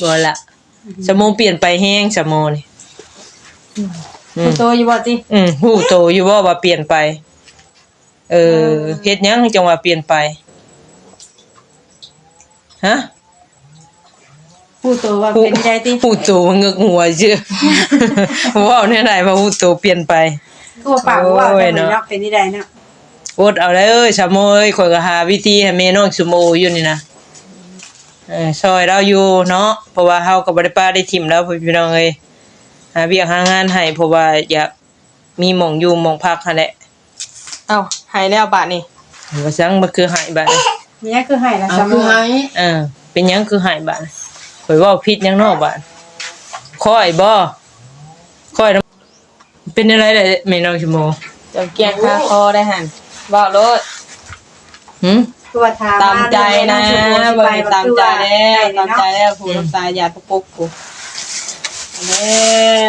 บ่ละสมองเปลี่ยนไปแฮงสมองนี่ฮู้โตอยู่บ่ติฮู้โตอยู่บ่ว่าเปลี่ยนไปเฮ็ดหยังจังว่าเปลี่ยนไปฮะฮู้โตว่าเป็นได้ติฮู้โตเงึกหัวซื่อเว้าแนวใดว่าฮู้โตเปลี่ยนไปตัวปากว่าแต่มันยอกเป็นได้เนาะอดเอาเลยสมองเอ้ยข่อยก็หาวิธีให้แม่น้องสมโออยู่นี่นะซอยเราอยู่เนาะเพราะว่าเฮาก็บ่ได้ป้าได้ทิ่มแล้วพี่น้องเอ้ยหาเวียกหางานให้เพราะว่าอยากมีหม่องอยู่หม่องพักหั่นแหละเอ้าหายแล้วบาดนี้ว่าซังบ่คือหายบาดนี้เนี่ยคือหายแล้วคือหายเป็นหยังคือหายบาดข่อยเว้าผิดหยังเนาะบาดค่อยบ่ค่อยเป็นอะไรได้แม่น้องสมโอเจ้าเกียงคาคอได้หั่นเว้าโลดตัวถามตามใจนะบ่ให้ตามใจแล้วผู้รักษาญาติปุ๊กกูแล้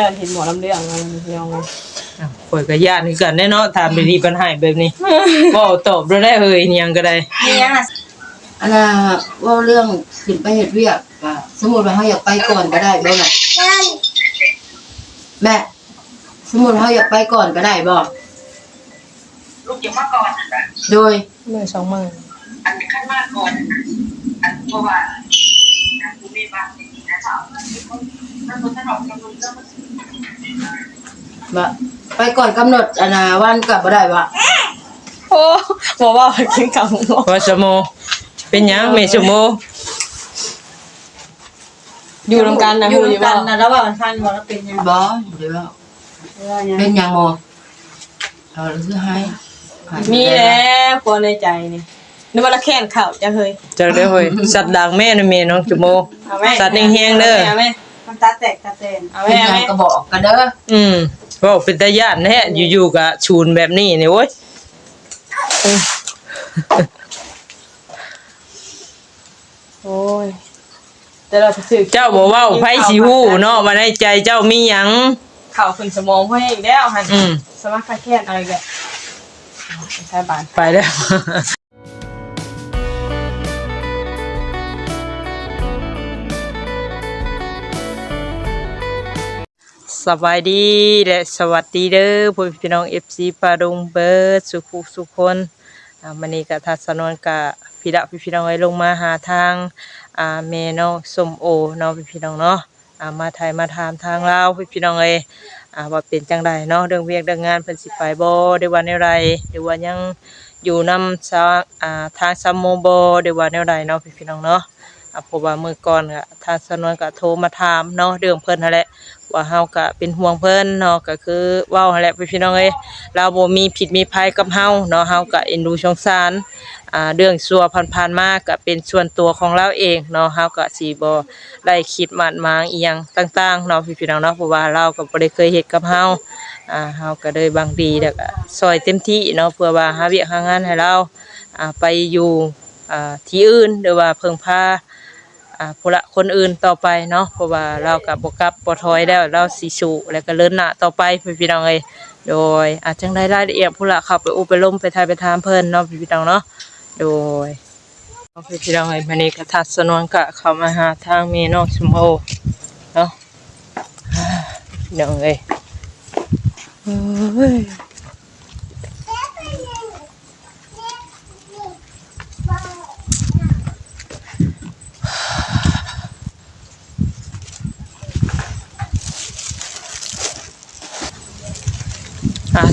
วเห็นหมอลำเรื่องอะไรพี่น้องข่อยก็ญาติคือกันแน่เนาะถามดีๆปัญหาแบบนี้เว้าตอบบ่ได้เฮ้ยอิหยังก็ได้อิหยังน่ะอันน่ะเว้าเรื่องขึ้นไปเฮ็ดเวียกก็สมมุติว่าเฮาอยากไปก่อนก็ได้บ่ล่ะแม่สมมุติเฮาอยากไปก่อนก็ได้บ่ลูกจะมาก่อนโดยมื้อ2มื้ออันขั้นมาก่อนอันเพราะว่าผู้มีบ้านนี่นะครับมันบ่ทันออกกำหนดแล้วบ่ไปก่อนกำหนดอันน่ะวันก็บ่ได้บ่โอ้บ่ว่ากินกับหมอว่าสมโอเป็นหยังแม่สมโออยู่นำกันนะฮู้อยู่บ่นะแล้วว่ามันทันบ่แล้วเป็นหยังบ่เดี๋ยวเป็นหยังบ่คือหายมีแล้วกลัวในใจนี่นึกว่าละแค้นข้าวจังเฮ้ยจักได้เฮ้ยสัตว์ดังแม่นะแม่น้องสมโอสัตว์แห้งๆเด้อมันตาแตกตาแตนเอาแม่ก็บอกกันเด้อเว้าเป็นตาย้านแท้อยู่ๆก็ชูนแบบนี้นี่โอ้ยโอ้ยแต่เราซื่อเจ้าบ่เว้าไผสิฮู้เนาะว่าในใจเจ้ามีหยังข้าวขึ้นสมองเพิ่นอีกแล้วหั่นสมัครแค้นอะไรแกใช้บานไปแล้วสบายดีและสวัสดีเด้อพ่อพี่น้อง FC ปาดุงเบิดสุขคนมื้อนี้ก็ทัศนวนกับพี่น้องลงมาหาทางแม่น้องส้มโอเนาะพี่น้องเนาะมาไทยมาถามทางลาวพี่น้องว่าเป็นจังไดเนาะเรื่องเวียกเรื่องงานเพิ่นสิไปบ่ได้ว่าแนวใดหรือว่ายังอยู่นำทางซัมโมบ่ได้ว่าแนวใดเนาะพี่น้องเนาะเพราะว่ามื้อก่อนก็ทัศนวนก็โทรมาถามเนาะเรื่องเพิ่นนั่นแหละว่าเฮาก็เป็นห่วงเพิ่นเนาะก็คือเว้าหั่นแหละพี่น้องเราบ่มีผิดมีภัยกับเฮาเนาะเฮาก็เอ็นดูสงสารเรื่องชั่วผ่านๆมาก็เป็นส่วนตัวของเราเองเนาะเฮาก็สิบ่ได้คิดมาดหมางอีหยังต่างๆเนาะพี่น้องเนาะเพราะว่าเราก็บ่ได้เคยเฮ็ดกับเฮาเฮาก็เลยบางดีแล้วก็ซอยเต็มที่เนาะเพื่อว่าหาเวียกหางานให้เราไปอยู่ที่อื่นหรือว่าเพิ่งพาผู้ละคนอื่นต่อไปเนาะเพราะว่าเราก็บ่กลับบ่ถอยแล้วเราสิสู้แล้วก็เดินหน้าต่อไปพี่น้องโดยจังได้รายละเอียดผู้ละเข้าไปอุปโลมไปทายไปถามเพิ่นเนาะพี่น้องเนาะโดยพี่น้องมื้อนี้ก็ทัศนวนก็เข้ามาหาทางแม่น้องสมโอเนาะพี่น้องเอ้ย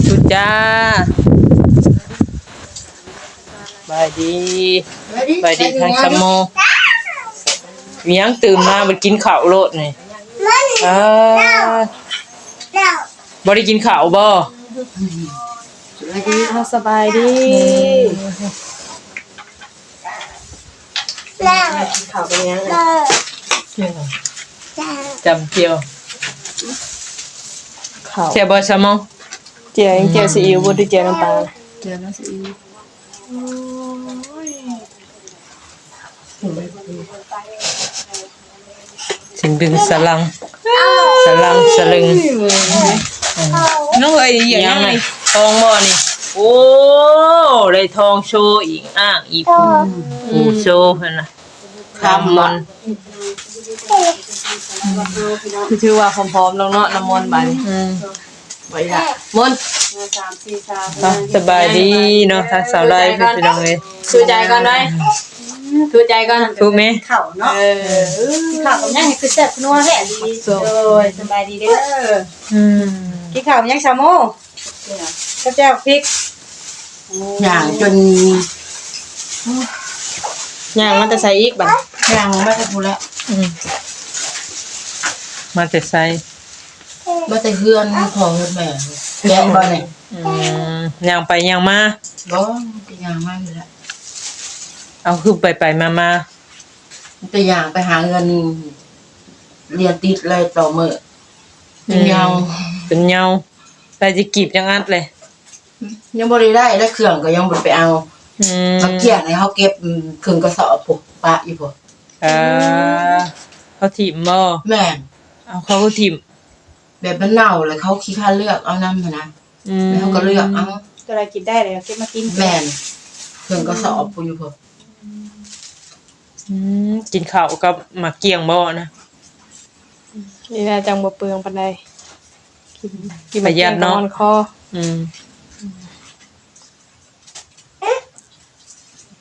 ทุจ้าบายดีทางสมโมมียังตื่นมาไปกินข้าวโลดนี่บ่ได้กินข้าวบ่สบายดีข้าวเป็นยังไงจำเจียวเจียวบ่สมโมเจียวซีอิ๊วบ่ได้เจียวน้ำตาลเจอแล้วสิถึงดึงสลังสลึงน้องเอ้ยอย่างไงทองบ่นี่โอ้ได้ทองโชว์อีกอีกโชว์เพิ่นน่ะคำมัน ถือว่าพร้อมๆแล้วเนาะน้ำมนต์บัดนี้ไว้ละมนต์ สบายดีเนาะถ้าสาวไรพี่น้องเอ้ย ชูใจก่อนได้ชูใจก่อน ถูกไหม ข้าวเนาะข้าวกับยังคือแซ่บนัวแท้ดีโดยสบายดีเด้อ กินข้าวยังชาโมก็แจ่วพริก อย่างจน ย่างมันจะใส่อีกบัด อย่างไม่จะพูดแล้ว มาแต่ไส ไม่จะเฮือนของเฮือนแม่แกะบ่เนี่ย ย่างไปย่างมา บ่จะอย่างมากอยู่แล้ว เอาคือไปมา จะอย่างไปหาเงินเรียนติดเลยต่อมือเป็นยาว เป็นเหงาไปจะกีบจังอัดเลย ยังบ่ได้แล้วเครื่องก็ยังบ่ไปเอามาเกี่ยงให้เขาเก็บเครื่องกระสอบปุ๊บปะอยู่ปุ๊บ เขาถิ่มบ่ แม่น เอาเขาก็ถิ่ม แบบมันเน่าเลยเขาขี้ข้าเลือกเอานำนะแล้วเขาก็เลือกเอา ก็เลยกินได้เลยเก็บมากิน แม่นเครื่องกระสอบปุ๊บอยู่ปุ๊บ กินข้าวกับหมากเกียงบ่นะ นี่แหละจังบ่เปลืองปานใดกิน ประหยัดเนาะ คอ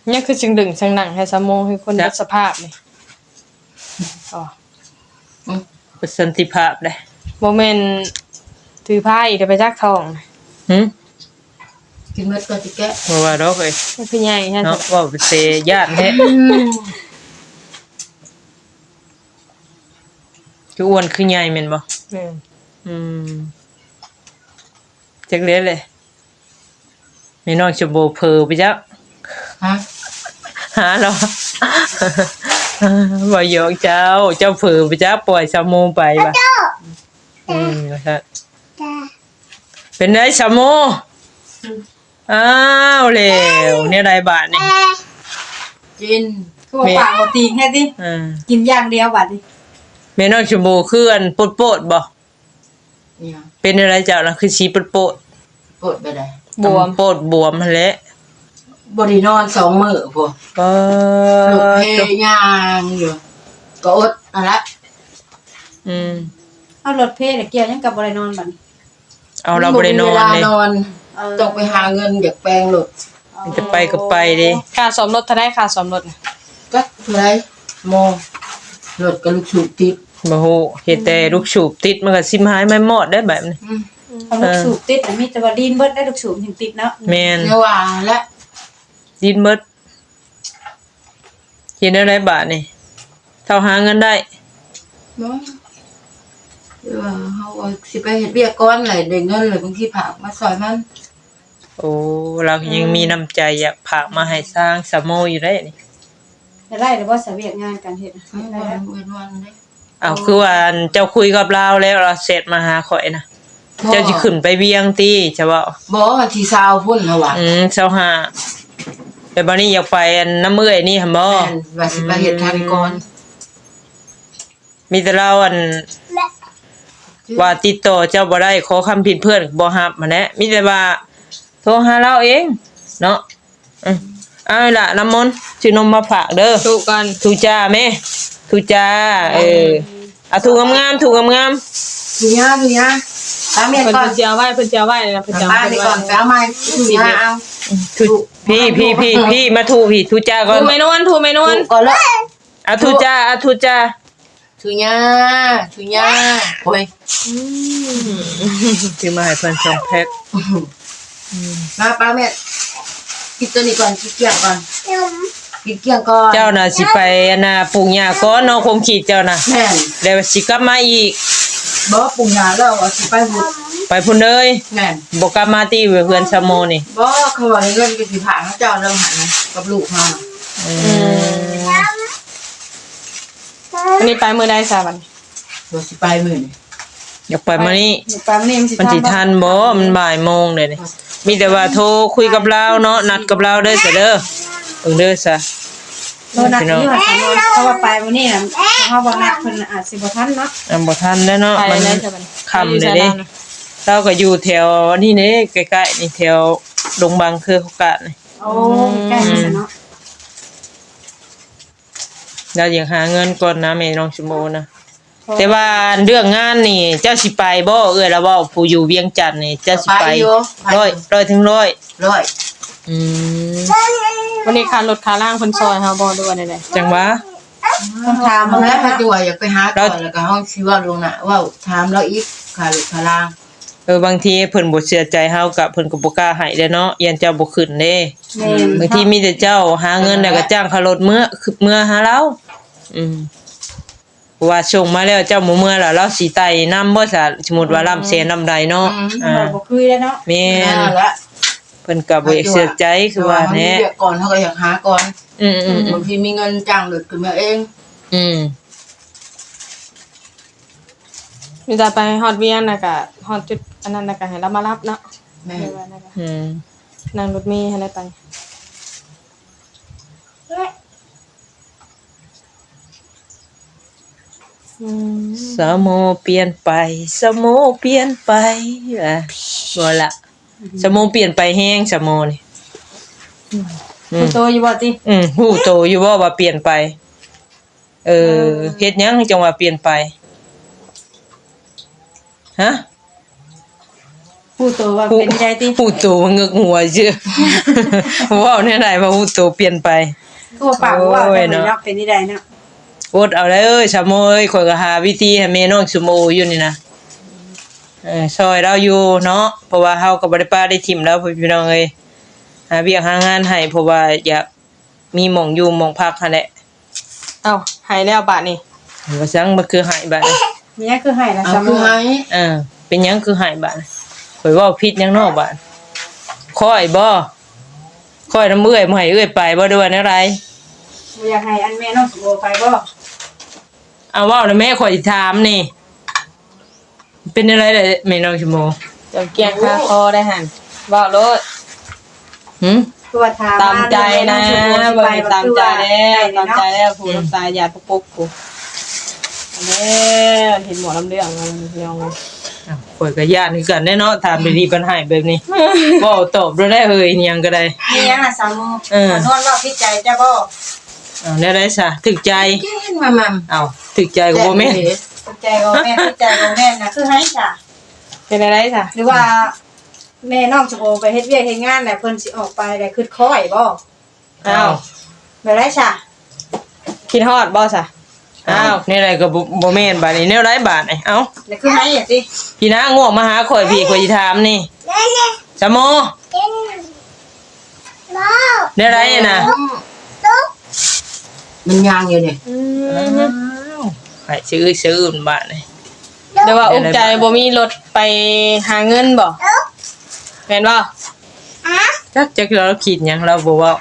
เนี่ยคือจึงดึงจังหนังให้สมองให้คนรับสภาพนี่อ๋อ เป็นสันติภาพเลย บ่แม่นถือไพ่เดี๋ยวไปจักทอง กินเม็ดก็สิแกะ เพราะว่าดอกเอ้ย มันคือใหญ่ฮะ เนาะว่าเป็นเตย่านแท้คืออ้วนคือใหญ่แม่นบ่ แม่น จักเล็ดเลยแม่น้องชมโบเพอไปจ้ะ ฮะ หาเนาะ บ่หยอกเจ้าเผลอไปจ้ะปล่อยสามโมงไปว่ะนะครับเป็นไงสามโมงอ้าวแล้วเนี่ยได้บาทนี่ กิน คือว่าปากบ่ตีงแค่ดิ กินอย่างเดียวบัดนี้ แม่น้องชมโบคืออันโปดๆบ่ เนี่ย เป็นอะไรเจ้านะคือสีโปด ปวดไปได้ ๆบวมโปดบวมหั่นแหละ บ่ได้นอน2มื้อพุ่น ก็ ลูกเพยางอยู่ก็อดนั่นละ เอารถเพลเกี่ยวยังกับบ่ได้นอนบัดนี้ เอาเราบ่ได้นอน เวลา เลย นอนต้องไปหาเงินอยากแปลงรถ จะไปก็ไปดิ ค่าสมรสเท่าได้ค่าสมรสน่ะ ก็เท่าไหร่โมรถก็ลูกสูบติด บ่ฮู้เฮ็ดแต่ลูกสูบติดมันก็สิมหายไม่หมดได้แบบนี้ เอาลูกสูบติดแต่มีแต่ว่าดินเบิดได้ลูกสูบถึงติดเนาะ แม่น เนี่ยว่าและ ดินเบิดเฮ็ดอะไรบาทนี่เท่าหาเงินได้ บ่เดี๋ยวว่าเฮาว่าสิไปเฮ็ดเวียกก่อนเลยได้เงินเลยบางทีฝากมาซอยมัน โอ้เรายังมีน้ำใจอยากฝากมาให้สร้างสะโมอยู่ได้นี่ ได้ไล่หรือว่าสะเวียกงานกันเฮ็ด ไม่ว่าเว้นวันเด้ อ้าวคือว่าอันเจ้าคุยกับเราแล้วเราเสร็จมาหาข่อยนะเจ้าสิขึ้นไปเวียงติจะว่า บ่วันที่20พุ่นน่ะว่ะ 25แต่บัดนี้อยากไปอันน้ำเมื่อยนี่หั่นบ่ แม่นว่าสิไปเฮ็ดทานก่อน มีแต่เราอันว่าติดต่อเจ้าบ่ได้ขอคำผิดเพื่อนบ่รับมาแหละมีแต่ว่าโทรหาเราเองเนาะเอาล่ะน้ำมนต์ชื่อนมมาฝากเด้อ ถูกกัน ทูจ้าแม่ทูจ้าเอาถูกงามๆถูกงาม ดูยาตามเมีย เพิ่น ก่อน เจียวไว้เพิ่นเจียวไว้นะเพิ่นเจียว บ้านนี่ก่อนไปเอามาดูยาเอา ๆทูพี่มาถูพี่ทูจ้าก่อน ถูกเมนวนถูกเมนวน ก่อนละ เอาทูจ้าดูยาโอ้ย คือมาให้เพิ่น2แพ็ค มาป้าแม่กินตัวนี้ก่อนกินเกลี้ยงก่อนกินเกลี้ยงก่อน เจ้าน่ะสิไปอันน่ะปลูกหญ้าก่อนเนาะคมขีดเจ้าน่ะ แม่น แล้วสิกลับมาอีก บ่ปรุงยาแล้วเอาสิไปบุด ไปพุ่นเลย แม่น บ่กลับมาที่เพื่อนสะโมนี่ บ่เขาว่าเงินก็สิผ่านเขาเจ้าเริ่มหันกับลูกมา อันนี้ไปมื้อใดซะบัดนี้ บ่สิไปมื้อนี้ อยากไปมานี่ ปลานี่มันสิ มันสิทันบ่มันบ่ายโมงเด้นี่มีแต่ว่าโทรคุยกับเราเนาะนัดกับเราเด้อซะเด้อเด้อซะ โดนัทอยู่หั่นเพราะว่าไปมื้อนี้น่ะเฮาบ่นัดเพิ่นอาจสิบ่ทันเนาะ บ่ทันแล้วเนาะ ไป มัน แล้วซะบัดนี้ ค่ำเลยเด้เราก็อยู่แถวนี่เด้ใกล้ๆนี่แถวดงบางคือเขากะนี่ โอ้ใกล้ๆซะเนาะ เราอยากหาเงินก่อนนะแม่น้องชมโมนะ แต่ว่าเรื่องงานนี่เจ้าสิไปบ่เอ้ยแล้วเว้าผู้อยู่เวียงจันทน์นี่เจ้าสิไป100ถึง100 ร้อย อืม วันนี้ค่ารถค่าล่างเพิ่นซอยเฮาบ่ด้วยได้ จังหวะ ต้องถาม มา มา แล้ แล้ว ว พระจัวอยากไปหาก่อนแล้วก็ห้องชีว่าลงน่ะว่าถามเราอีกค่ะลูกคาลาง บางทีเพิ่นบ่เชื่อใจเฮาก็เพิ่นก็บ่กล้าให้เด้เนาะยันเจ้าบ่ขึ้นเด้ แม่น บางทีมีแต่เจ้าหาเงินแล้วก็จ้างค่ารถเมื่อหาเราว่าส่งมาแล้วเจ้าบ่เมื่อแล้วเราสิไต่นำบ่ซะสมมุติว่าลำแสนลำใดเนาะ บ่คุยแล้วเนาะ แม่ นั่ น นละ เพิ่นก็บ่อยากเชื่อใจคือว่าแน่ เดี๋ยวก่อนเขาก็อยากหาก่อน อืม บางทีมีเงินจ้างหลุดขึ้นมาเอง มีแต่ไปฮอดเวียงน่ะก็ฮอดจุดอันนั้นน่ะก็ให้เรามารับเนาะ แม่ นั่งรถเมล์ให้ได้ไปสะโมเปลี่ยนไปสะโมเปลี่ยนไปบ่ล่ะสะโมเปลี่ยนไปแฮงสะโมนี่ คุณโตอยู่บ่ติ ฮู้โตอยู่บ่ว่าเปลี่ยนไปเฮ็ดหยังจังว่าเปลี่ยนไปฮะ ผู้โตว่าเป็นใจติ ฮู้โตมันงึกหัวซื่อ เว้าแนวใดว่าฮู้โตเปลี่ยนไป ก็ปากว่าเป็นเนาะเป็นที่ใดเนาะ อดเอาเลยสะโมเอ้ยข่อยก็หาวิธีให้แม่น้องสะโมอยู่นี่นะซอยเราอยู่เนาะเพราะว่าเฮาก็บ่ได้ป้าได้ทิ่มแล้วพี่น้องเอ้ยหาเวียกหางานให้เพราะว่าอยากมีหม่องอยู่หม่องพักหั่นแหละ เอ้าให้แล้วบาดนี้ ว่าซังมันคือหายบัดนี้ มีหยังคือให้ล่ะ เอา สาม คือให้ เป็นหยังคือหายบัดนี้ข่อยเว้าผิดหยังเนาะบัดค่อยบ่ค่อยน้ำเอื้อยบ่ให้เอื้อยไปบ่ด้วยแนวใด บ่อยากให้อันแม่น้องสิโอไปบ่ เอาเว้าแล้วแม่ข่อยสิถามนี่เป็นอะไรล่ะแม่น้องสะโม เจ้าเกียงคาคอได้หั่นเว้าโลด หึ คือว่าถาม ตามใจนะเบิ่งตามใจแล้วตามใจแล้วผู้รักษาญาติปุ๊กผู้อันนี้เห็นหมอลำเรื่องมันยอง ข่อยก็ย่านคือกันแน่เนาะถามดีๆปัญหาแบบนี้ เว้าตอบบ่ได้เฮ้ยอิหยังก็ได้ มีหยังล่ะสามโมนอนว่าพี่ใจเจ้าบ่ แนวใดซะถึกใจ กินมามัม อ้าวถึกใจก็บ่แม่น พี่ใจบ่แม่พี่ใจบ่แม่น่ะคือให้จ้ะ เป็นอะไรจ้ะ หรือว่าแม่น้องสิโอไปเฮ็ดเวียกเฮ็ดงานแล้วเพิ่นสิออกไปได้คือค้อยบ่ อ้าว แบบไรจ้ะ คิดฮอดบ่ซะ อ้าวนี่อะไรก็บ่แม่นบาดนี้แนวใดบาดนี่เอ้า แล้วคือให้อ่ะสิ พี่นางง่วงมาหาข่อยพี่ข่อยสิถามนี่สะโมแนวใดน่ะ มันยางอยู่เนี่ย ให้ซื้อบาดนี่ เดี๋ยวว่าอุกใจบ่มีรถไปหาเงินบ่แม่นบ่ จักเราคิดหยังเราบ่เว้า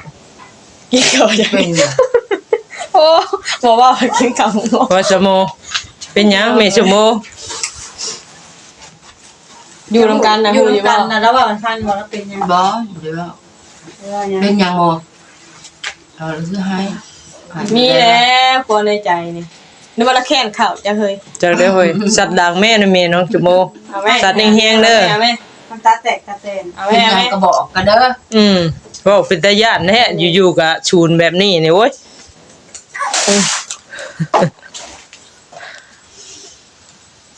กินข้าวจัง เป็นเนี่ย โอ้บ่ว่ากินข้าวบ่ ว่าสะโมเป็นหยังแม่สะโม อยู่นำกันนะ อยู่ ฮู้อยู่ กั บ่ นนะแล้วว่ามันทันบ่แล้วเป็นยัง บ่เดี๋ยวเป็นยังบ่เอาคือให้ มีแล้วกลัวในใจนี่นึกว่าละแค้นข้าวจังเฮ้ย จักได้เฮ้ยสัตว์ดังแม่นะแม่น้องสะโม เอาแม่ สัตว์แฮงๆเด้อ เอาแม่ มันตาแตกตาเตน เอา เป็ แม่ น เอา ยั แม่ งก็บอกกันเด้อ เว้าเป็นตาย่านแท้อยู่ๆก็ชูนแบบนี้นี่โอ้ย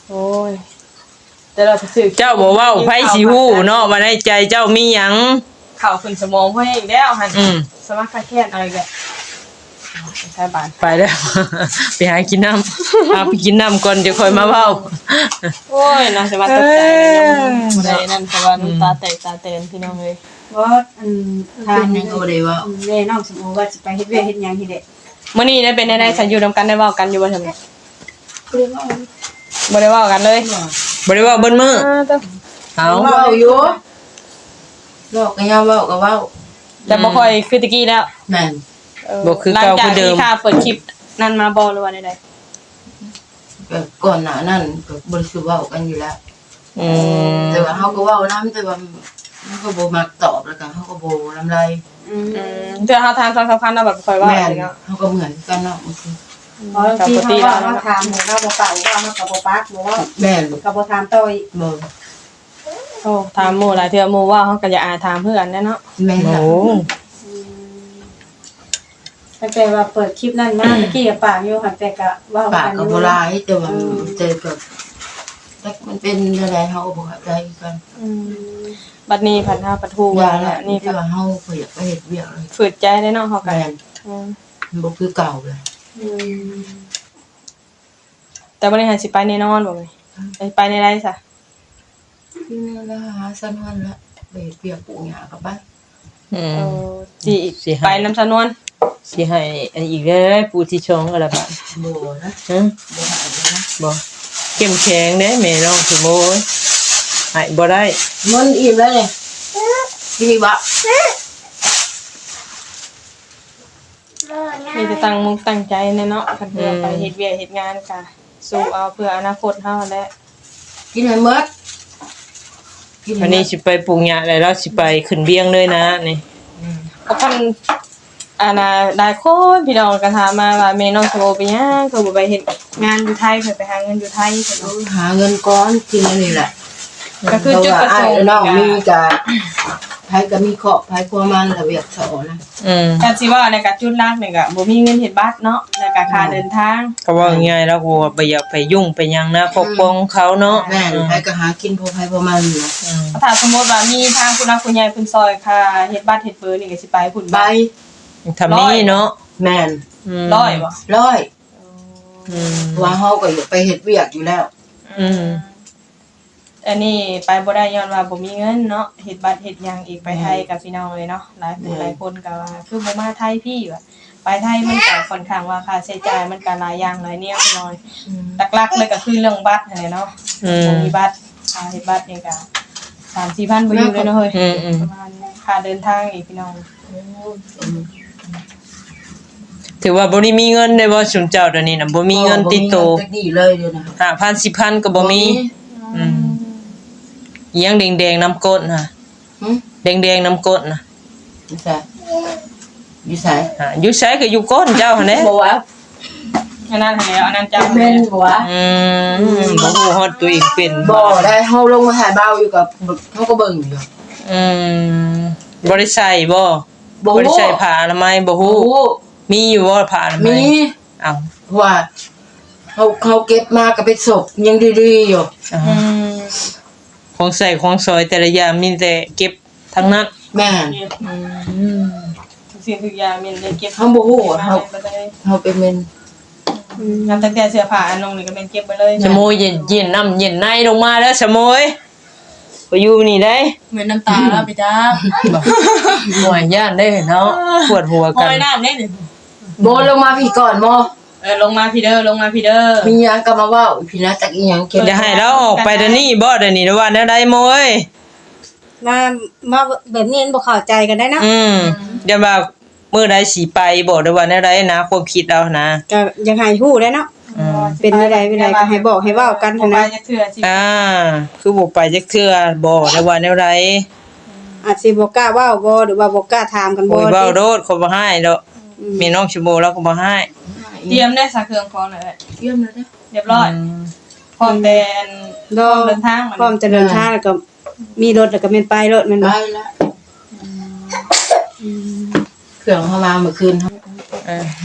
โอ้ยแต่เราไปซื้อ เจ้าบ่เว้าไผสิฮู้เนาะว่าในใจเจ้ามีหยัง ข้าวขึ้นสมองเพิ่นอีกแล้วหั่น สมัครคาแค้นอะไรแบบใช้บาน ไปแล้ว ไปหากินน้ำหาไปกินน้ำก่อนเดี๋ยวค่อยมาเว้า โอ้ยน่าจะมาตกใจยังบ่ได้นั่นเพราะว่าน้ำตาแตกตาเตือนพี่น้องเลย ว่าทา เป็น นยังก็บ่ได้ว่า แม่น้องสมโอว่าสิไปเฮ็ดเวียกเฮ็ดหยังที่เด็ด มื้อนี้ได้เป็นได้ฉันอยู่นำกันได้เว้ากันอยู่บ่ซั่นบ่ได้เว้ากันเลย บ่ได้เว่าเบิ่นมื้อเอา เว้าอยู่เว้าก็ยามเว้าก็เว้า แต่บ่ค่อยคือตะกี้แล้ว แม่น บ่คือ หลัง เก่า จาก คือเดิ ที่ ม ค่าเปิดคลิปนั่นมาบ่หรือว่าใด ก็ก่อนหน้านั้นก็บ่ได้สิเว้ากันอยู่แล้ว อืม แต่ว่าเฮาก็เว้านำแต่ว่ามันก็บ่มักตอบแล้วก็เฮาก็บ่ลำไร เทื่อเฮาทานสำคัญๆแล้วแบบค่อยเว่า แม่น อะไรเนาะ เฮาก็เหมือนกันเนาะบางที พอบางทีเขาว่ามาถามหมู่เราบ่เป่าว่ามากับบ่ปักบ่ว่า แม่น กับบ่ถามต่ออีก บ่ โอ้ถามหมู่หลายเทื่อหมู่ว่าเฮาก็อย่าอาถามเพื่อนแน่เนาะ แม่น โอ้ น่ะ แ ตั้งแต่ว่าเปิดคลิปนั้นมาเมื่อกี้กับปากอยู่ค่ะแต่ก็เว้า ปาก กันอ กับ ยู่ โบราณแต่ว่าเจอกับแต่มันเป็นอะไรเขาก็บอกใจกัน บัดนี้ผัดหาปลาทู อย่าละ นี่ ที่ว่าเฮาเคยอยากไปเฮ็ดเวียกเลย ฝืดใจได้เนาะเฮาก็ แม่น อืม มันบ่คือเก่าเลย แต่บ่ได้หาสิไปแน่นอนบ่ไปในไรซะ คือละหาสันวันละไปเฮ็ดเวียกปลูกหญ้ากับบ้าน เออสิไปน้ำสนวน สิให้อันอีกเลยผู้ที่ชองอะไรบ้าง บ่นะ ฮะ บ่หาเลยนะ บ่เข้มแข็งเด้แม่น้องสมโมยให้บ่ได้ มันอิ่มแล้วนี่กินอีกบ่ มีแต่ตั้งมุกตั้งใจแน่เนาะคันเพื่อไปเฮ็ดเวียกเฮ็ดงานก็สู้เอาเพื่ออนาคตเฮาแหละ กินให้หมดกินให้ วัน หม นี้ ด สิไปปลูกหญ้าแล้วเราสิไปขึ้นเบียงเลยนะนี่ ก็คันน่ะได้คนพี่น้องก็ถามมาว่าแม่น้องโทรไปหยังคือบ่ไปเฮ็ดงานอยู่ไทยเพิ่นไปหาเงินอยู่ไทยเพิ่นเนาะ หาเงินก้อนกินอันนี้แหละ ก็คือจุดประสงค์ น้องมีกะไผก็มีเคาะไผกลัวมันระเบียบสอนนะ การสิว่าในการจุดลักนี่ก็บ่มีเงินเฮ็ดบัตรเนาะแล้วก็ค่าเดินทาง ก็ว่าง่ายๆแล้วก็บ่อยากไปยุ่งไปหยังนะปกป้องเขาเนาะ แม่นไผก็หากินพอไผพอมันนะ ถ้าสมมุติว่ามีทางผู้นักผู้ใหญ่เพิ่นซอยค่าเฮ็ดบัตรเฮ็ดเบอร์นี่ก็สิไปพุ่น ใบ ทำนี้เนาะ แม่น ร้อยบ่ ร้อย อืม ว่าเฮาก็อยากไปเฮ็ดเวียกอยู่แล้ว อืม อันนี้ไปบ่ได้ย้อนว่าบ่มีเงินเนาะเฮ็ดบัตรเฮ็ดหยังอีกไปไทยกับพี่น้องเลยเนาะหลายผู้หลายคนก็ว่าคือบ่มาไทยพี่ว่าไปไทยมันก็ค่อนข้างว่าค่าใช้จ่ายมันก็หลายอย่างหลายแนวพี่น้อยหลักๆเลยก็คือเรื่องบัตรนั่นแหละเนาะบ่มีบัตรค่าเฮ็ดบัตรนี่ก็ 3-4,000บ่อยู่เลยเนาะเฮ้ยประมาณค่าเดินทางอีกพี่น้อง ถือว่าบ่ได้มีเงินได้บ่สุนเจ้าเดี๋ยวนี้น่ะบ่มีเงินติดตัว จักดีเลยเดี๋ยวนะ 5,000 10,000ก็บ่มีอีหยังแดงๆน้ำก้นน่ะ หึ แดงๆน้ำก้นน่ะ อยู่ไสอยู่ไส อยู่ไสก็อยู่ก้นเจ้าหั่นแหละ บ่ว่า อันนั้นให้แล้วอันนั้นจำ แม่นบ่ว่า บ่ฮู้ฮอดตัวเองเป็น บ่ได้เฮาลงมาถ่ายเบาอยู่กับเฮาก็เบิ่งอยู่ อืมบ่ได้ใส่บ่ บ่ บ่ได้ใส่ผ้าอนามัยบ่ฮู้ โอ้ มีอยู่บ่ผ้าอนามั มี ยอ้าว ว่าเขาเก็บมาก็เป็นศพยังดีๆอยู่ ของใส่ของซอยแต่ละอย่างมีแต่เก็บทั้งนั้น แม่น ทุกสิ่งทุกอย่างมีได้เก็บ เฮาบ่ฮู้ว่าเฮา ไปเลย เฮาเป็นเมน นับตั้งแต่เสื้อผ้าอันนงนี่ก็เป็นเก็บไปเลย สมอยเย็นน้ำเย็นในลงมาแล้วสมอยไปอยู่นี่ได้ เหมือนน้ำตาแล้วไปจ้า หน่วยย่านได้เนาะปวดหัว โอ้ กัน ยน้ำเนี่ย โบลงมาพี่ก่อนบ่ ลงมาพี่เด้อลงมาพี่เด้อ มีหยังก็มาเว้าพี่นะจักอีหยังเก็บ จะให้เราออกไปเดี๋ยวนี้บ่เดี๋ยวนี้ว่าแนวใดโมย มาแบบนี้บ่เข้าใจกันได้เนาะ อย่าว่ามื้อใดสิไปบ่ได้ว่าแนวใดนะความคิดเรานะ ก็อยังให้ฮู้ได้เนาะเป็นจังได๋ก็ให้บอกให้เว้ากัน หั้ หั่ น น นะ นะ จะเถื่อสิ คือบ่ไปจักเทื่อบ่ได้ว่าแนวใด อาจสิบ่กล้าเว้าบ่หรือว่าบ่กล้าถามกันบ่ โอ้ยเว้าโดดเขาบ่ให้ดอกแม่น้องชโมแล้วก็บ่ให้ เตรียมได้สักเครื่องพร้อมเลย เยี่ยมแล้วนะ เรียบร้อยพร้อมแต่เดินทาง พร้อมจะเดินทางแล้วก็มีรถแล้วก็แม่นไปรถแม่น ไป บ่ ละเครื่องเข้ามาเมื่อคืน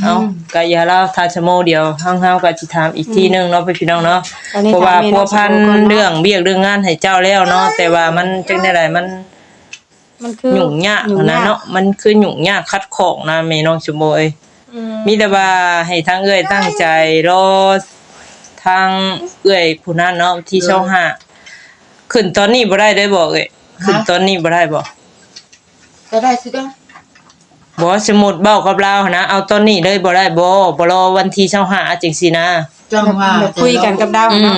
เอาก็อย่าเล่าทาชโมเดียวเฮาก็สิถามอีกทีนึงเนาะพี่น้องเนาะเพราะว่าพัวพันเรื่องเบี้ยเรื่องงานให้เจ้าแล้วเนาะแต่ว่ามันจังได๋ล่ะมัน คือ ยุ่งยากนะเนาะมันคือยุ่งยากคัดของนะแม่น้องชโมเอ้ยมีแต่ว่าให้ทางเอ้ยตั้งใจรอทางเอ้ยผู้นั้นเนาะที่25ขึ้นตอนนี้บ่ได้ได้บ่เอ้ยขึ้นตอนนี้บ่ได้บ่ ก็ได้สิก็ บ่สมมุติเว้ากับเราหั่นนะเอาตอนนี้เลยบ่ได้บ่รอวันที่25จังซี่นะ จังว่า แบบคุยกันกับดาวเนาะ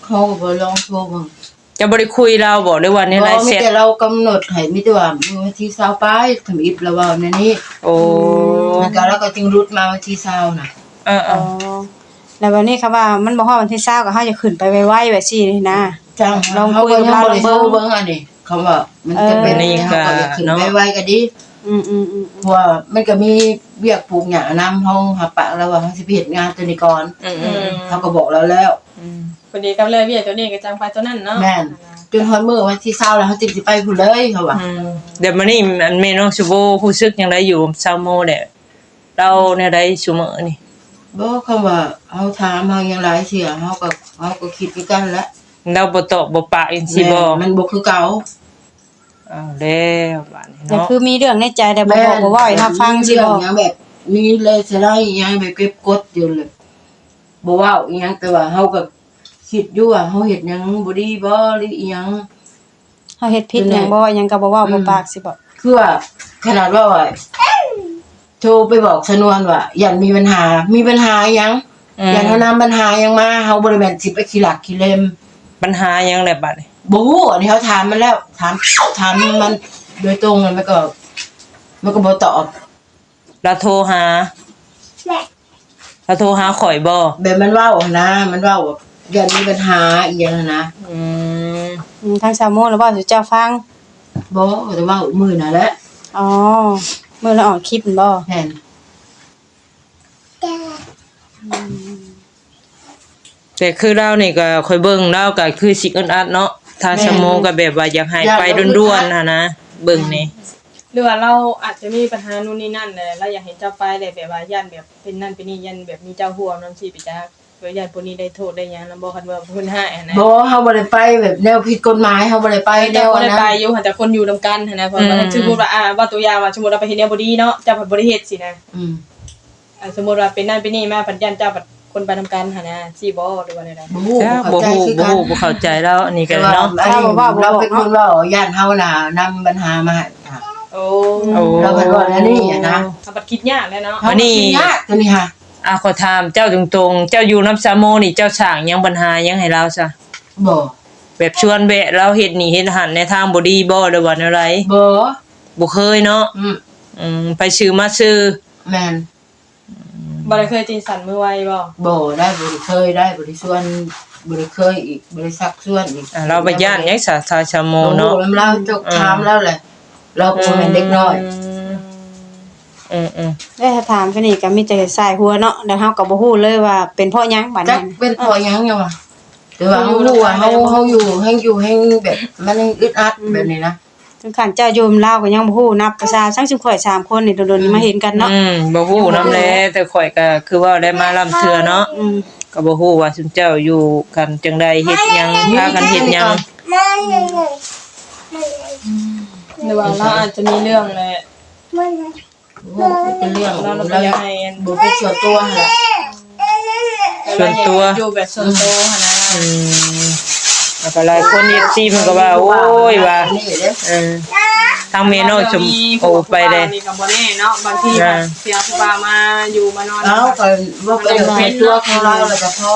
เขาก็บ่ลองโทรเบิ่ง จะบ่ได้คุยเราบ่ได้ว่าในไล บ่ ฟ์ มี เสร็จ แต่เรากำหนดให้มีแต่ว่าวันที่20ปลายทำอิฐแล้วว่าในนี้ โอ้ มันก็แล้วก็จึงรุดมาวันที่20น่ะ อ๋อ อ๋อแล้ววันนี้เขาว่ามันบ่ฮอดวันที่20ก็เฮาจะขึ้นไปไวๆแบบซี่นี่นะ จังลองคุยกับเราเบิ่งอันนี้เขาว่ามันจะเป็นนี่ก็ขึ้นไปไวก็ดี อืม เพราะว่ามันก็มีเวียกปลูกหญ้านำเฮาหาปะแล้วว่าเฮาสิไปเฮ็ดงานตัวนี้ก่อนเขาก็บอกเราแล้ว พอดีกับเลยเบี้ยตัวนี้ก็จังไปตัวนั้นเนาะ แม่นจนฮอดมื้อวันที่20แล้วเฮาสิไปพุ่นเลยเขาว่า เดี๋ยวมื้อนี้อันแม่น้องชโบรู้สึกจังไดอยู่ซาวโมแหละ เราแนวใดซุมื้อนี่ บ่คำว่าเฮาถามเฮายังหลายเสียเฮาก็คิดคือกันแหละ เราบ่ตอบบ่ปากจังซี่บ่ มันบ่คือเก่า อ้าวแล้วบาดนี้ แต่ เนาะ คือมีเรื่องในใจแต่บ่บอกบ่เว้าให้เราฟังสิบ่ เรื่องหยังแบบมีเลยสิได้อีหยังแบบเก็บกดอยู่เลยบ่เว้าอีหยังแต่ว่าเฮาก็คิดอยู่ว่าเฮาเฮ็ดหยังบ่ดีบ่หรืออีหยัง เฮาเฮ็ดผิดหยังบ่หยังก็บ่เว้าบ่ปากสิบ่ คือว่าขนาดว่าโทรไปบอกชนวนว่ายันมีปัญหาหยังยันเฮานำปัญหาหยังมาเฮาบ่ได้แม่นสิไปขี้หลักขี้เล่ม ปัญหาหยังแหละบาดนี้ บ่ฮู้อันนี้เขาถามมันแล้วถามมันโดยตรงมันก็บ่ตอบ เราโทรหาข่อยบ่ แบบมันเว้านะมันเว้าแบบยันมีปัญหาอีหยังนะ อืม ทางสาวโมแล้วเว้าสู่เจ้าฟัง บ่แต่เว้ามื้อน่ะแหละ อ๋อมื้อละออกคลิปนั่นบ่ แม่น แต่คือเรานี่ก็ค่อยเบิ่งเราก็คือสิอึดอัดเนาะถ้าสมองก็แบบว่าอยากให้ไปด่วนๆนะเบิ่งนี่ หรือว่าเราอาจจะมีปัญหานู่นนี่นั่นแหละเราอยากให้เจ้าไปเลยแบบว่าย่านแบบเป็นนั่นเป็นนี่ย่านแบบมีเจ้าห่วงนำสิไปจักเพื่อย่านพวกนี้ได้โทษได้หยังนำบ่คันว่าเพิ่นให้อะนะ บ่เฮาบ่ได้ไปแบบแนวผิดกฎหมายเฮาบ่ได้ไปแน เจ้าว บ่ได้ นะ ไปอยู่แต่คนอยู่นํกันหันนะเพราะว่าสมมุติว่าว่าตัวอย่างว่าสมมุติเราไปเฮ็ดแนวบ่ดีเนาะเจ้าผัดบ่ได้เฮ็ดสินะ อืม สมมุติว่าเป็นนั่นเป็นนี่มาผัดย่านเจ้าผัดคนไปนํกันหันนะสิบ่หรือว่าใด บ่ฮู้ จ้า บ่ บ่ เข้าใจ ฮู้ คือ บ่ กัน ฮู้บ่เข้าใจแล้วอันนี้ก็ แต่ว่า เนาะ อันนี้เราเป็นคนเว้าย่านเฮาน่ะนำปัญหามาให้ค่ะ ๆโอ้ เราเป็นว่าอันนี้อะนะ ผัดคิดยากแล้วเนาะ เฮาก็สิยากตัวนี้ค่ะ ขอถามเจ้าตรงๆเจ้าอยู่น้ำซาโมนี่เจ้าสร้างหยังปัญหาหยังให้เราซะ บ่ แบบชวนแวะเราเฮ็ดนี่เฮ็ดหันในทางบ่ดีบ่หรือว่าแนวใด บ่ บ่เคยเนาะ ไปซื้อมาซื้อ แม่น บ่ได้เคยจินสันมือไวบ่ บ่ได้บ่ได้เคยได้บ่ได้ชวนบ่ได้เคยอีกบ่ได้ซักชวนอีก เราไปย่านหยังซะทาชาโม โอ้ เนาะ เราจกถามแล้วแหละเราบ่แม่นเด็กน้อย ได้ถ้าถามกันนี่ก็มีแต่สายหัวเนาะแล้วเฮาก็บ่ฮู้เลยว่าเป็นเพราะหยังบัด จั นั้ ก น เป็นพอหยังยังวะแต่ว่าเฮารู้ว่าเฮาอยู่แห่งแบบมันอึดอัดแบบนี้นะ ถึงขั้นเจ้าโยมลาวก็ยังบ่ฮู้นับประชาชนซุข่อย3คนนี่โดนๆนี่มาเห็นกันเนาะ บ่ฮู้นำแลแต่ข่อยก็คือว่าได้มาลํเทื่อเนาะก็บ่ฮู้ว่าซุมเจ้าอยู่กันจังใดเฮ็ดหยังพากันเฮ็ดหยัง หรือว่าเราอาจจะมีเรื่องแหละ โอ้เป็นเรื่อง เรา เรา บ่อยากให้ บ่เป็นส่วนตัวหั่นแหละ ส่วนตัว อยู่แบบส่วนตัวหั่นนะ แล้วก็หลายคน FC เพิ่นก็ว่าโอ้ยว่า นี่เด้อ ทางเมโนชมโอไปเลย นี่ก็บ่แน่เนาะบางทีแบบเสียผู้บ่าวมาอยู่มานอน เอาก็ว่าเป็นตัวของเราแล้วก็พอ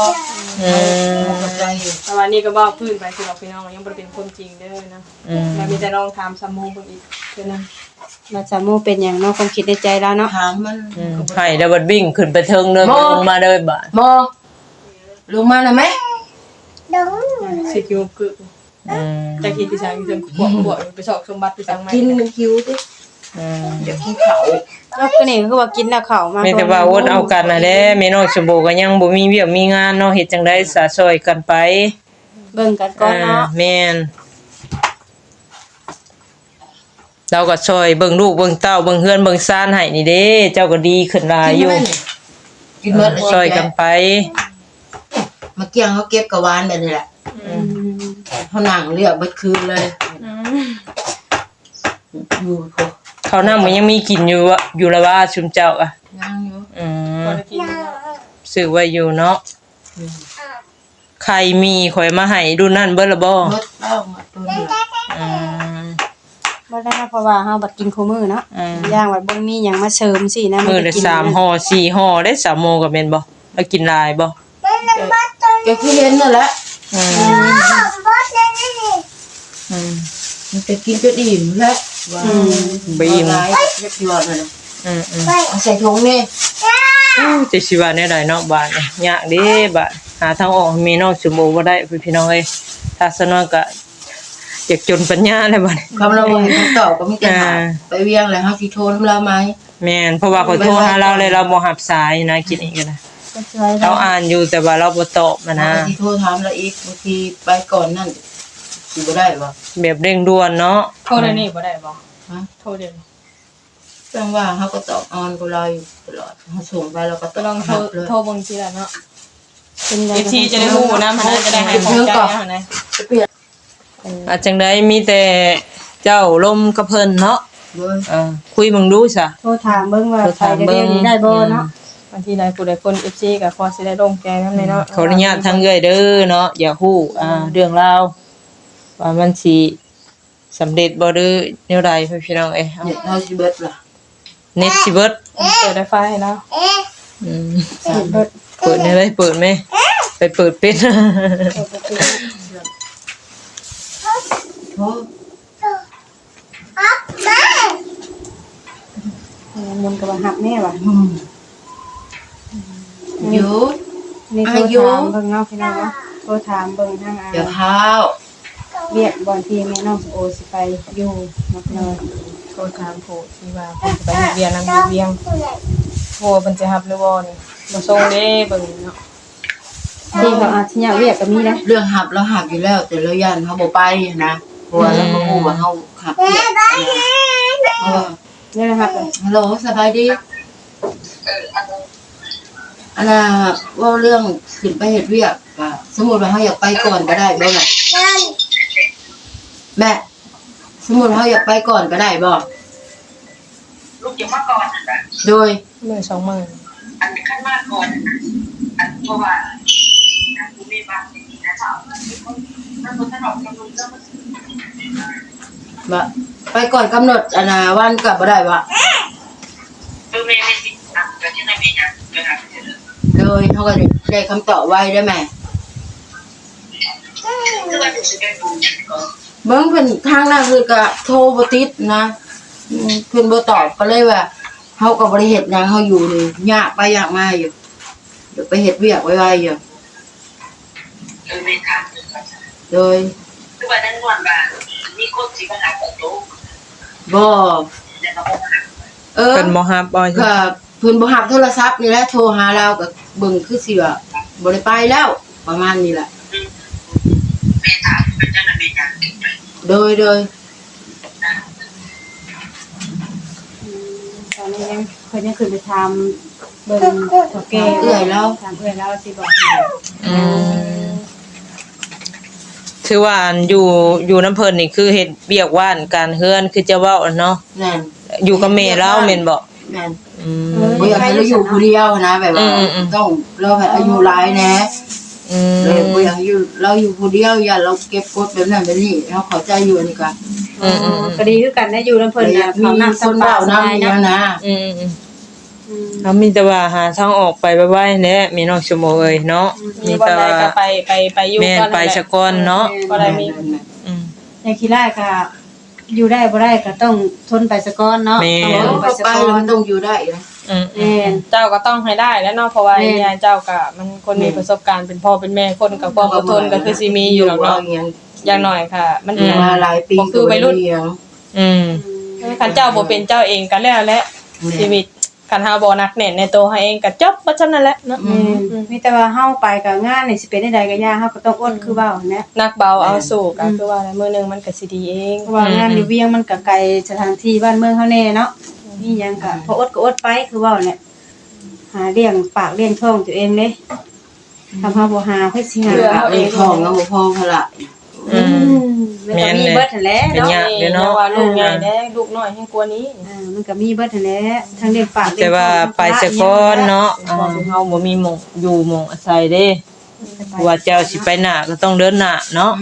เข้าใจอยู่ แต่ว่านี่ก็บอกพื้นไปคือเราพี่น้องยังบ่ได้เป็นคนจริงเด้อนะแล้วมีแต่ลองถามซัมมูเพิ่นอีกเท่านั้น ว่าสาวโมเป็นหยังเนาะความคิดในใจแล้วเนาะ ถามมัน ให้แล้วบัดวิ่งขึ้นไปเทิงเลยลงมาเลยบาด หมอลงมาแล้วไหม สิอยู่คือจะคิดที่สั่งอยู่เทิงขวบไปสอบสมบัติที่สั่งมา กินมันคิวดิเดี๋ยวกินเขา แล้วก็นี่ก็คือว่ากินแล้วเข้ามา มีแต่ว่าอดเอากันน่ะเด้เมโนชมโบก็ยังบ่มีเวียกมีงานเนาะเฮ็ดจังได๋สะซอยกันไป เบิ่งกันก่อนเนาะ แม่นเราก็ช่วยเบิ่งลูกเบิ่งเต้าเบิ่งเฮือนเบิ่งซ่านให้นี่เด้เจ้าก็ดีขึ้นหลายอยู่ กินหมด ช่วยกันไป มาเกี่ยงเขาเก็บกระวานแบบนี้แหละเขานั่งเรียกเบิดคืนเลยอยู่ เขาวนำมันยังมีกินอยู่วะอยู่ละว่าชุมเจ้าอ่ะ นั่งอยู่ บ่ได้กิน ซื้อไว้อยู่เนาะใครมีข่อยมาให้ดูนั่นเบิดละบ่ หมดเล่าหมดตัวนี้ บ่ได้นะเพราะว่าเฮาบัดกินคู่มื้อเนาะย่างว่าบ่มีหยังมาเสริมสินะ มื้อละ3ห่อ4ห่อได้3โมงก็แม่นบ่แล้วกินหลายบ่ แกคือเห็นนั่นแหละมันจะกินก็ดีมแล้วว่า บ่อิ่ม เรียบร้อยเลย ๆ ใส่ถุงนี่ จะสิว่าแนวใดเนาะบาดนี่ยากเด้บาดหาทางออกมีน้องสมบูรณ์บ่ได้พี่น้องเอ้ยถ้าสนวนก็อยากจนปัญญาแล้วบัดนี้ คำเราเห็นคำตอบก็มีแต่ถามไปเวียงเลยเฮาสิโทรน้ำเราไหม แม่นเพราะว่าขอยโทรหาเราเลยเราบ่รับสายนะคิดอีกนะ ก็ช่วย เราอ่านอยู่แต่ว่าเราบ่ตอบมานะ บางทีโทรถามเราอีกบางทีไปก่อนนั่นสิบ่ได้บ่ แบบเร่งด่วนเนาะ โทษได้นี่บ่ได้บ่ ฮะ โทษเดี๋ยว โ จังว่าเขาก็ตอบออนก็รออยู่ตลอดเขาส่งไปเราก็ ก็ลองโทร เลย โทรเบิ่งทีละเนาะ เป็นไง FC จะได้ฮู้นะมันจะได้ให้ความใจนะ เปลี่ยน อาจังไดมีแต่เจ้าลมกับเพิ่นเนาะ ด้วย คุยมึงดูซะ โทรถามเบิ่งว่าไปเรียนได้บ่เนาะ บางทีหลายผู้หลายคน FC ก็พอสิได้ลงแกนำเนาะ ขออนุญาตทางเอื้อยเด้อเนาะอย่าฮู้เรื่องราวว่ามันสิสำเร็จบ่หรือแนวใดพี่น้องเอ้ย เนี่ยเราสิเบิดล่ะ เน็ตสิเบิด เปิดได้ไฟให้แล้ว อืม เบิด เปิดได้เปิดไหมไปเปิดเป็น โอ้ มันก็ว่าหักแน่ว่ะ อยู่ นี่โทรถามเบิ่งเนาะพี่น้องเนาะโทรถามเบิ่งทาง เดี๋ยวเท้า เวียดบอนที่แม่น้องโอสิไปอยู่เนาะพี่น้อง โทรถามผู้ที่ว่าเพิ่นจะไปเฮ็ดเวียงนำอยู่เวียงโอ้เพิ่นจะรับหรือบ่นี่บ่ส่งเด้เบิ่งเนาะ ที่เขาอาจสิอยากเวียดก็มีนะ เรื่องหับเราหับอยู่แล้ว แต่เรายันเขาบอกไปนะเพราะว่าเราก็พูดว่าเขาหับเปียกนะเพราะว่า นี่นะครับ ฮัลโหลสบายดีอันน่ะว่าเรื่องขึ้นไปเฮ็ดเวียกอะสมมุติว่าเขาอยากไปก่อนก็ได้บ่ล่ะแม่สมมุติเขาอยากไปก่อนก็ได้บ่ ลูกจะมาก่อนนะ โดย มื้อสองมื้อ อันขั้นมากก่อนอันเพราะว่ากูมีบ้านในนี้นะจ๊ะมันคนถนอมกำลังเริ่ม ว่าไปก่อนกำหนดอันน่ะวันกลับบ่ได้บ่ ไม่สิอ่ะก็ยังไงไม่ยังก็หาไม่เจอ โดยเขาก็ได้คำตอบไว้ได้ไหม คือว่าจะได้ดูก็ เบิ่งเพิ่นทางนั้นคือก็โทรบ่ติดนะเพิ่นบ่ตอบก็เลยว่าเฮาก็บ่ได้เฮ็ดหยังเฮาอยู่นี่ยากไปยากมาอยู่เดี๋ยวไปเฮ็ดเวียกไว้ๆอยู่ ไม่ทาน โดย คือว่านั่นวันว่ามีคนที่มาหาของโต บ่ แล้วก็ เพิ่นบ่ฮับบ่ ก็เพิ่นบ่รับโทรศัพท์นี่แหละโทรหาเราก็เบิ่งคือสิว่าบ่ได้ไปแล้วประมาณนี้แหละ ไม่ทานเป็นจังนั้นไม่ยัง โดย ตอนนี้ยังเพิ่นยังขึ้นไปทำเบิ่งโอเค เอื้อยแล้ว ถามเอื้อยแล้วสิบอกให้ คือว่าอันอยู่น้ำเพิ่นนี่คือเฮ็ดเวียกว่านการเฮือนคือจะเว้าเนาะ นั่น อยู่กับแม่เราแม่นบ่ แม่น อืม บ่อยากให้เราอยู่ผู้เดียวนะแบบว่าต้องเราให้อายุหลายแน่ อืม เลยบ่อยากอยู่เราอยู่ผู้เดียวอย่าเราเก็บกดแบบนั้นแบบนี้เราเข้าใจอยู่อันนี้ก็ ก็ดีคือกันได้อยู่นํเพิ่น อยา น่ะ กมี เขานำ ค ส น บา เว้าย นำ สบาย นี่ เนาะ นะ อืมเขามีแต่ว่าหาทางออกไปไว้ๆแหละมีน้องชมโมเอ้ยเนาะ มี มี บ่ แต่ ได้ ว่า ก็ไปอยู่ แม่น ก่อน ไปซะก่อนเนาะ บ่ได้มี อืม ในขี้ร้ายก็อยู่ได้บ่ได้ก็ต้องทนไปซะก่อนเนาะ แม่ ต้อง เขา ทนไปซะ ไป ก่อ แล้วมัน นต้องอยู่ได้นะ อืม แม่น เจ้าก็ต้องให้ได้แล้วเนาะเพราะว่าญาติเจ้าก็มันคนมีประสบการณ์เป็นพ่อเป็นแม่คนกับความอดทนก็คือสิมีอยู่หรอกเนาะอย่างน้อยค่ะ มัน มาหลายปี บ่คือวัยรุ่น เลี้ยง อืม คันเจ้าบ่เป็นเจ้าเองก็แล้วแหละชีวิตคันเฮาบ่นักแน่นในตัวเฮาเองก็จบบ่ซั่นนั่นแหละเนาะ มีแต่ว่าเฮาไปกับงานนี่สิเป็นได้ใดก็ยากเฮาก็ต้องอดคือเว้าแหละ นักเบาเอาสู้ก็คือว่ามื้อนึงมันก็สิดีเอง เพราะว่างานอยู่เวียงมันก็ไกลสถานที่บ้านเมืองเฮาแน่เนาะมีหยังก็พออดก็อดไปคือเว้าแหละหาเลี้ยงปากเลี้ยงท้องตัวเองเด้ทำเฮาบ่หาเฮ็ดสิหา เอาเองทองแล้วบ่พอพละ อืม มันก็มีเบิดนั่นแหละ เป็น เนาะ ยากเด้อเนาะ ว่าลูกใหญ่แด้ลูกน้อยให้กว่านี้ มันก็มีเบิดนั่นแหละทั้งเลี้ยงปากเลี้ยง แต่ว่าไปซะก่อนเนาะเฮาบ่มีหม่องอยู่หม่องอาศัยเด้ว่าเจ้าสิไปหน้าก็ต้องเดินหน้าเนาะ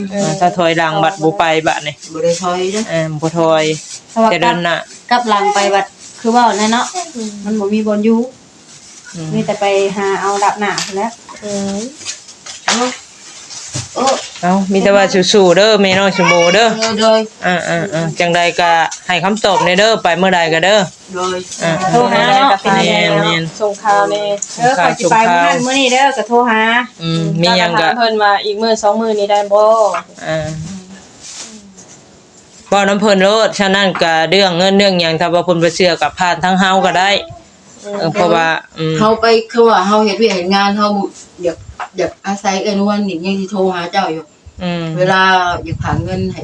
ถ้าถอยหลังบัดบ่ไปบัดนี่ บ่ได้ถอยเด้อ บ่ถอย เพราะว่า จะเดินหน้า กับหลังไปบัดคือเว้าแน่เนาะมันบ่มีบนอยู่มีแต่ไปหาเอาดับหน้าพุ่นแหล้ว โอ้ เอ้ามีแต่ว่าสู้ๆเด้อแม่น้องชมโบเด้อ โดย จังใดก็ให้คำตอบในเด้อไปเมื่อใดก็เด้อ โดย โทรหาเนาะก็เป็นยังไงเนาะส่งข่าวนี่ ขอยสิไปมื้อนั้นมื้อนี้เด้อก็โทรหา มีหยังก็ เพิ่นว่าอีกมื้อ2มื้อนี้ได้บ่ บ่น้ำเพิ่นโลดฉะนั้นก็เรื่องเงินเรื่องหยังถ้าว่าเพิ่นบ่เชื่อก็ผ่านทางเฮาก็ได้เพราะว่าเฮาไปคือว่าเฮาเฮ็ดเวียกเฮ็ดงานเฮาอยากอาศัยเอิ้นวันนี่ยังสิโทรหาเจ้าอยู่เวลาอยากหาเงินให้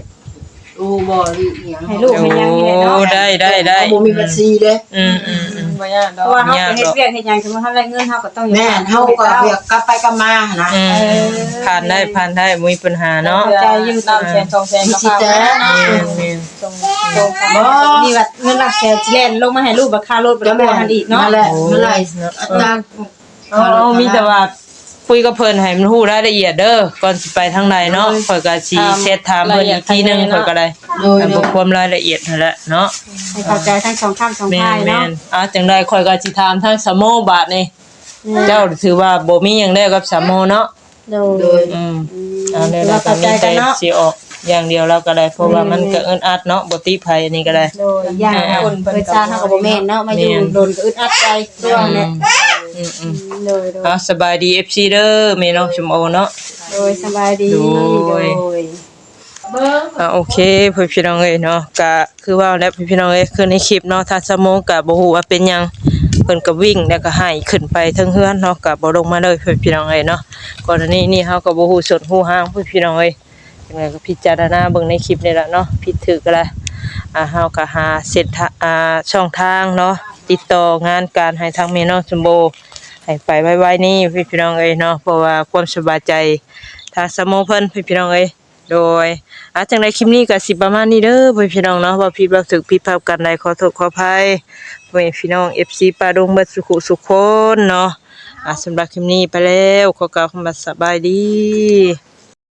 โอ โอ้บ่หรืออีหยัง ให้ลูกให้ยังนี่แหละเนาะ โอ้ได้ได้ บ่มีบัญชีเด้ บ่ยากด เพ อก ราะว่าเฮาไปเฮ็ดเวียกเฮ็ดหยังสมมุติเฮาได้เงินเฮาก็ต้องอยู่ แม่นเฮาก็เรียกกลับไปกลับมานะ ผ่านได้บ่มีปัญหาเนาะ ใจอยู่ตามแสน2แสนก็พาไปนะ แม่น ตรงนี่ว่าเงินหลักแสนสิแล่นลงมาให้ลูกบ่ค่ารถบ่ได้บ่ทันอีกเนาะ นั่นแหละเมื่อไหร่อาจารย์ มีแต่ว่าคุยกับเพิ่นให้มันฮู้รายละเอียดเด้อก่อนสิไปทางใดเนาะข่อยก็สิเซตถามเพิ่นอีกทีนึงข่อยก็ได้ โดย บ่ความรายละเอียดนั่นแหละเนาะ ให้เข้าใจทั้งสองข้างสอง แม่ ฝ่าย น เนาะ จังได๋ข่อยก็สิถามทางสะโมบาทนี่เจ้าถือว่าบ่มีหยังแล้วกับสะโมเนาะ โด โด ย ย เอาได้แล้วก็มีแต่สิออกอย่างเดียวแล้วก็ได้เพราะว่ามันก็อึดอัดเนาะบ่ติไผอันนี้ก็ได้ โดยอย่างคนเพิ่นซ่าเฮาก็บ่แม่นเนาะมาอยู่โดนก็อึดอัดใจตัวเนี่ย โดย เอาสบายดี FC เด้อแม่น้องชมโอเนาะ โดยสบายดี โดย โอเคพี่น้องเอ้ยเนาะก็คือว่าแล้วพี่น้องเอ้ยคือในคลิปเนาะถ้าสมองก็บ่ฮู้ว่าเป็นหยังเพิ่นก็วิ่งแล้วก็ให้ขึ้นไปเทิงเฮือนเนาะก็บ่ลงมาเลยพี่น้องเอ้ยเนาะก่อนหน้านี้นี่เฮาก็บ่ฮู้สดฮู้ห้างพี่น้องเอ้ยจังไดก็พิจารณาเบิ่งในคลิปนี่ล่ะเนาะผิดถูกก็ได้เฮาก็หาเส้นช่องทางเนาะติดต่องานการให้ทางแม่น้องชมโบให้ไปไวๆนี่พี่น้องเอ้ยเนาะเพราะว่าความสบายใจทางสมองเพิ่นพี่น้องเอ้ยโดยจังได๋คลิปนี้ก็สิประมาณนี้เด้อพี่น้องเนาะว่าผิดบ่ถูกผิดพลาดกันใดขอโทษขออภัยพี่น้อง FC ปาดงเบิดสุขสุขคนเนาะสำหรับคลิปนี้ไปแล้วขอกล่าวคำว่าสบายดี